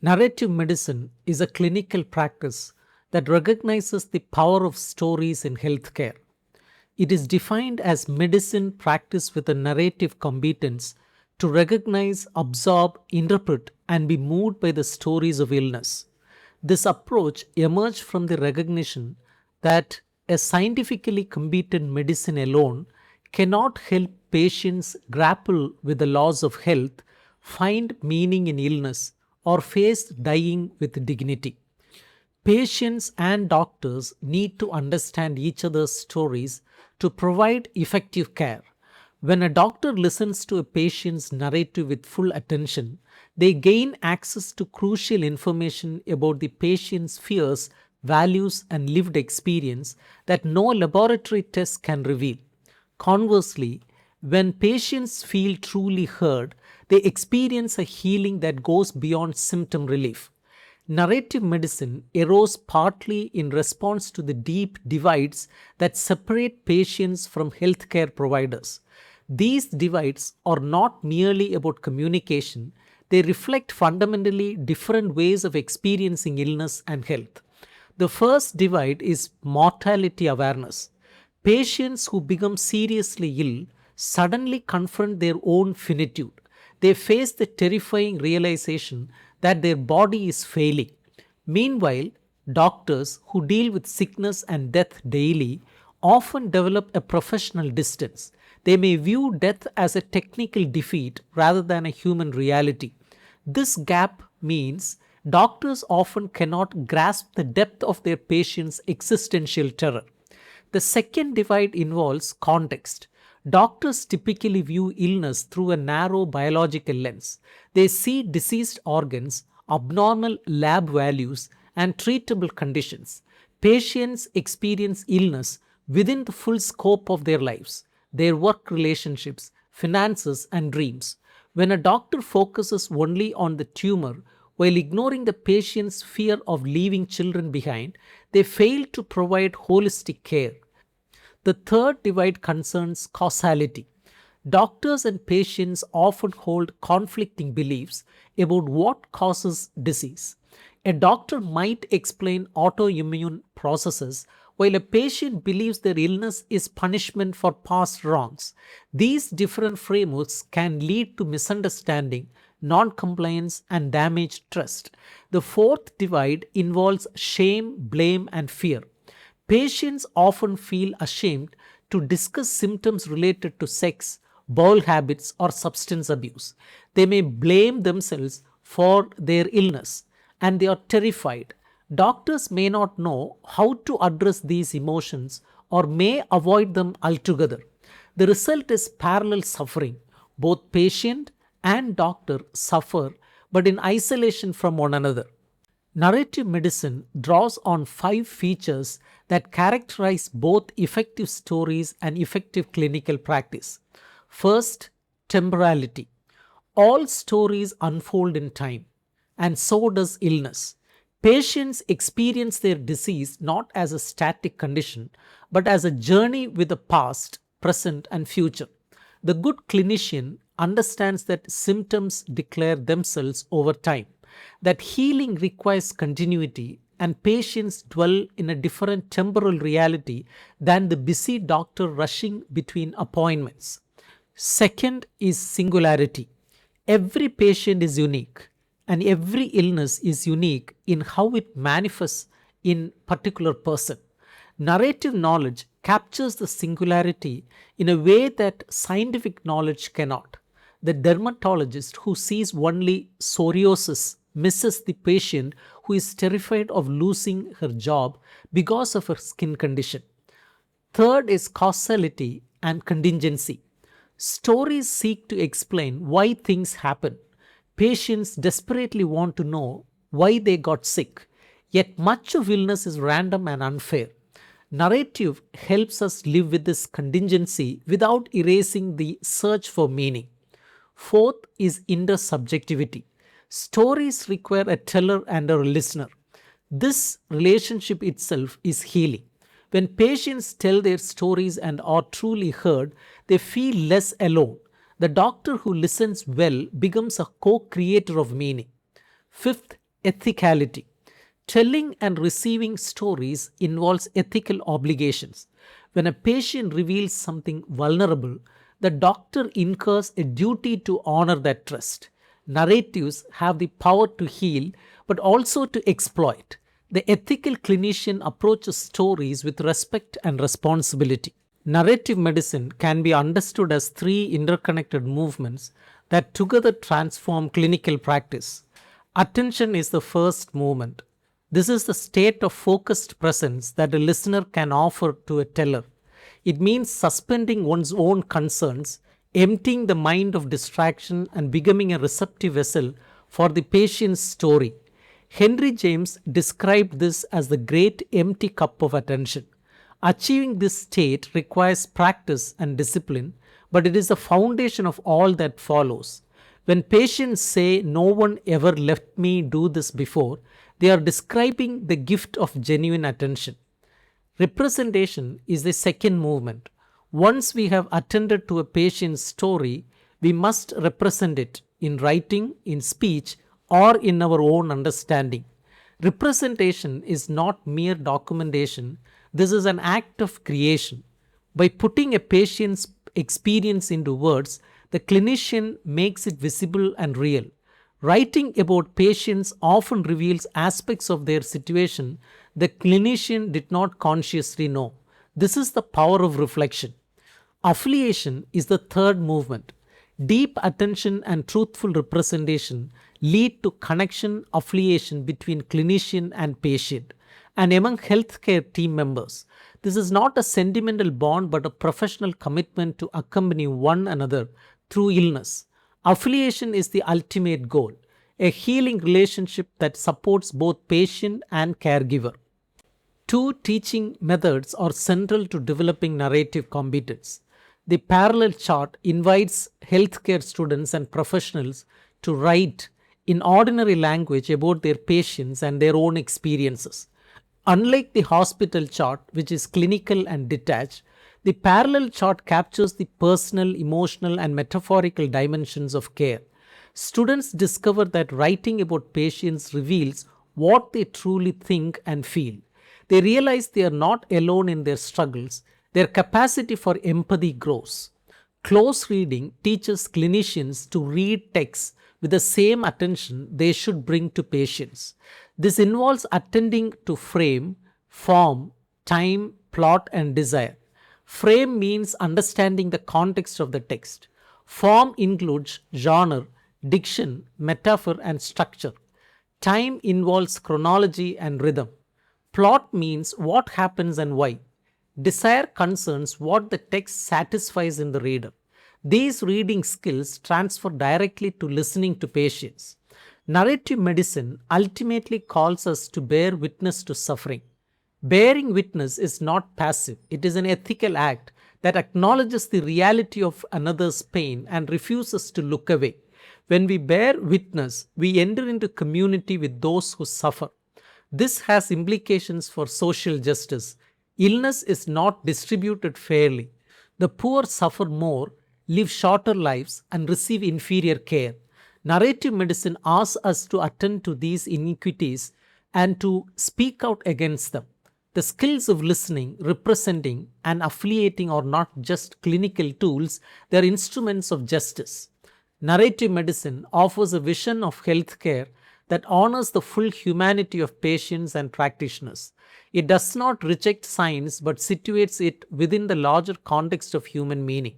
Narrative medicine is a clinical practice that recognizes the power of stories in healthcare. It is defined as medicine practice with a narrative competence to recognize, absorb, interpret, and be moved by the stories of illness. This approach emerged from the recognition that a scientifically competent medicine alone cannot help patients grapple with the loss of health, find meaning in illness, or face dying with dignity. Patients and doctors need to understand each other's stories to provide effective care. When a doctor listens to a patient's narrative with full attention, they gain access to crucial information about the patient's fears, values, and lived experience that no laboratory test can reveal. Conversely, when patients feel truly heard, they experience a healing that goes beyond symptom relief. Narrative medicine arose partly in response to the deep divides that separate patients from healthcare providers. These divides are not merely about communication, they reflect fundamentally different ways of experiencing illness and health. The first divide is mortality awareness. Patients who become seriously ill suddenly confront their own finitude. They face the terrifying realization that their body is failing. Meanwhile, doctors who deal with sickness and death daily often develop a professional distance. They may view death as a technical defeat rather than a human reality. This gap means doctors often cannot grasp the depth of their patient's existential terror. The second divide involves context. Doctors typically view illness through a narrow biological lens. They see diseased organs, abnormal lab values, and treatable conditions. Patients experience illness within the full scope of their lives, their work relationships, finances, and dreams. When a doctor focuses only on the tumor while ignoring the patient's fear of leaving children behind, they fail to provide holistic care. The third divide concerns causality. Doctors and patients often hold conflicting beliefs about what causes disease. A doctor might explain autoimmune processes while a patient believes their illness is punishment for past wrongs. These different frameworks can lead to misunderstanding, non compliance, and damaged trust. The fourth divide involves shame, blame, and fear. Patients often feel ashamed to discuss symptoms related to sex, bowel habits, or substance abuse. They may blame themselves for their illness and they are terrified. Doctors may not know how to address these emotions or may avoid them altogether. The result is parallel suffering. Both patient and doctor suffer but in isolation from one another. Narrative medicine draws on five features that characterize both effective stories and effective clinical practice. First, temporality. All stories unfold in time, and so does illness. Patients experience their disease not as a static condition, but as a journey with the past, present, and future. The good clinician understands that symptoms declare themselves over time, that healing requires continuity, and patients dwell in a different temporal reality than the busy doctor rushing between appointments. Second is singularity. Every patient is unique, and every illness is unique in how it manifests in particular person. Narrative knowledge captures the singularity in a way that scientific knowledge cannot. The dermatologist who sees only psoriasis misses the patient who is terrified of losing her job because of her skin condition. Third is causality and contingency. Stories seek to explain why things happen. Patients desperately want to know why they got sick, yet much of illness is random and unfair. Narrative helps us live with this contingency without erasing the search for meaning. Fourth is intersubjectivity. Stories require a teller and a listener. This relationship itself is healing. When patients tell their stories and are truly heard, they feel less alone. The doctor who listens well becomes a co creator of meaning. Fifth, ethicality. Telling and receiving stories involves ethical obligations. When a patient reveals something vulnerable, the doctor incurs a duty to honor that trust. Narratives have the power to heal but also to exploit. The ethical clinician approaches stories with respect and responsibility. Narrative medicine can be understood as three interconnected movements that together transform clinical practice. Attention is the first movement. This is the state of focused presence that a listener can offer to a teller. It means suspending one's own concerns, emptying the mind of distraction, and becoming a receptive vessel for the patient's story. Henry James described this as the great empty cup of attention. Achieving this state requires practice and discipline, but it is the foundation of all that follows. When patients say, "No one ever left me do this before," they are describing the gift of genuine attention. Representation is the second movement. Once we have attended to a patient's story, we must represent it in writing, in speech, or in our own understanding. Representation is not mere documentation, this is an act of creation. By putting a patient's experience into words, the clinician makes it visible and real. Writing about patients often reveals aspects of their situation the clinician did not consciously know. This is the power of reflection. Affiliation is the third movement. Deep attention and truthful representation lead to connection affiliation between clinician and patient and among healthcare team members. This is not a sentimental bond but a professional commitment to accompany one another through illness. Affiliation is the ultimate goal, a healing relationship that supports both patient and caregiver. Two teaching methods are central to developing narrative competence. The parallel chart invites healthcare students and professionals to write in ordinary language about their patients and their own experiences. Unlike the hospital chart, which is clinical and detached, the parallel chart captures the personal, emotional, and metaphorical dimensions of care. Students discover that writing about patients reveals what they truly think and feel. They realize they are not alone in their struggles. Their capacity for empathy grows. Close reading teaches clinicians to read texts with the same attention they should bring to patients. This involves attending to frame, form, time, plot, and desire. Frame means understanding the context of the text. Form includes genre, diction, metaphor, and structure. Time involves chronology and rhythm. Plot means what happens and why. Desire concerns what the text satisfies in the reader. These reading skills transfer directly to listening to patients. Narrative medicine ultimately calls us to bear witness to suffering. Bearing witness is not passive, it is an ethical act that acknowledges the reality of another's pain and refuses to look away. When we bear witness, we enter into community with those who suffer. This has implications for social justice. Illness is not distributed fairly. The poor suffer more, live shorter lives, and receive inferior care. Narrative medicine asks us to attend to these inequities and to speak out against them. The skills of listening, representing, and affiliating are not just clinical tools, they are instruments of justice. Narrative medicine offers a vision of healthcare that honors the full humanity of patients and practitioners. It does not reject science but situates it within the larger context of human meaning.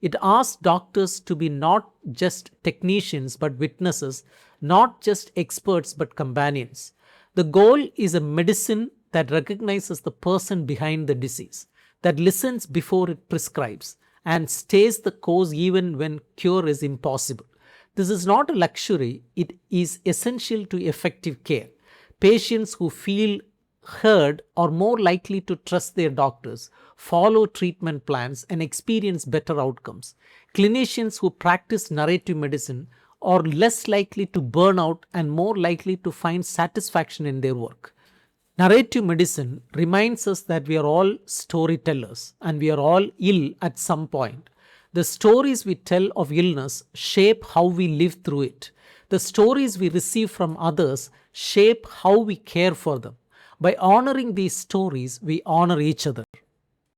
It asks doctors to be not just technicians but witnesses, not just experts but companions. The goal is a medicine that recognizes the person behind the disease, that listens before it prescribes, and stays the course even when cure is impossible. This is not a luxury, it is essential to effective care. Patients who feel heard are more likely to trust their doctors, follow treatment plans, and experience better outcomes. Clinicians who practice narrative medicine are less likely to burn out and more likely to find satisfaction in their work. Narrative medicine reminds us that we are all storytellers and we are all ill at some point. The stories we tell of illness shape how we live through it. The stories we receive from others shape how we care for them. By honoring these stories, we honor each other.